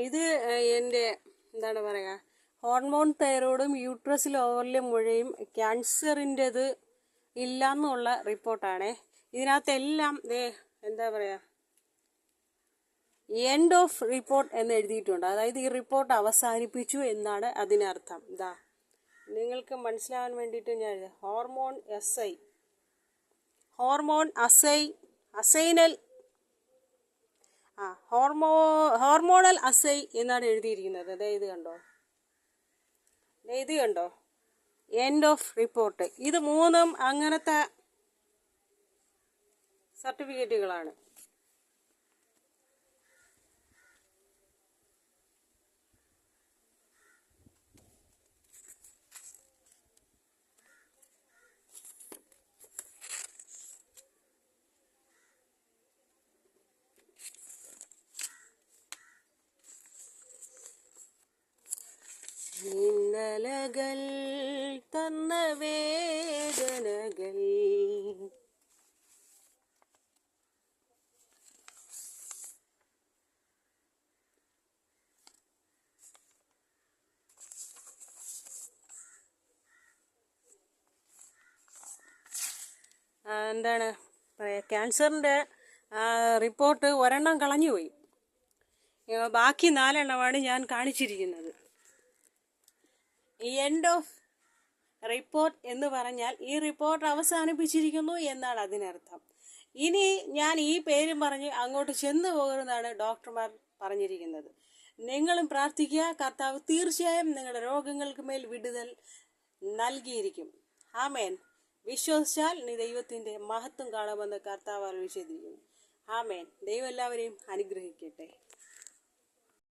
ഇത് എൻ്റെ എന്താണ് പറയുക, ഹോർമോൺ തൈറോയിഡും യൂട്രസിൽ ഓവറിലെ മുഴയും ക്യാൻസറിൻ്റെത് ഇല്ലയെന്നുള്ള റിപ്പോർട്ടാണേ. ഇതിനകത്തെല്ലാം എന്താ പറയുക, എൻഡ് ഓഫ് റിപ്പോർട്ട് എന്ന് എഴുതിയിട്ടുണ്ട്. അതായത് ഈ റിപ്പോർട്ട് അവസാനിപ്പിച്ചു എന്നാണ് അതിനർത്ഥം. നിങ്ങൾക്ക് മനസ്സിലാവാൻ വേണ്ടിയിട്ട് ഞാൻ ഹോർമോണൽ അസൈ എന്നാണ് എഴുതിയിരിക്കുന്നത്. ഇത് കണ്ടോ, എൻഡ് ഓഫ് റിപ്പോർട്ട്. ഇത് മൂന്നും അങ്ങനത്തെ സർട്ടിഫിക്കറ്റുകളാണ്. ഇന്നലകൾ തന്ന വേദനകൾ എന്താണ് പറയുക, ക്യാൻസറിൻ്റെ റിപ്പോർട്ട് ഒരെണ്ണം കളഞ്ഞുപോയി. ബാക്കി 4 എണ്ണമാണ് ഞാൻ കാണിച്ചിരിക്കുന്നത്. എൻഡ് ഓഫ് റിപ്പോർട്ട് എന്ന് പറഞ്ഞാൽ ഈ റിപ്പോർട്ട് അവസാനിപ്പിച്ചിരിക്കുന്നു എന്നാണ് അതിനർത്ഥം. ഇനി ഞാൻ ഈ പേരും പറഞ്ഞ് അങ്ങോട്ട് ചെന്ന് പോകുന്നതാണ് ഡോക്ടർമാർ പറഞ്ഞിരിക്കുന്നത്. നിങ്ങളും പ്രാർത്ഥിക്കുക, കർത്താവ് തീർച്ചയായും നിങ്ങളുടെ രോഗങ്ങൾക്ക് മേൽ വിടുതൽ നൽകിയിരിക്കും. ആമേൻ. വിശ്വസിച്ചാൽ നീ ദൈവത്തിൻ്റെ മഹത്വം കാണുമെന്ന് കർത്താവ് അരുളിച്ചെയ്തിരിക്കുന്നു. ആമേൻ. ദൈവം എല്ലാവരെയും അനുഗ്രഹിക്കട്ടെ.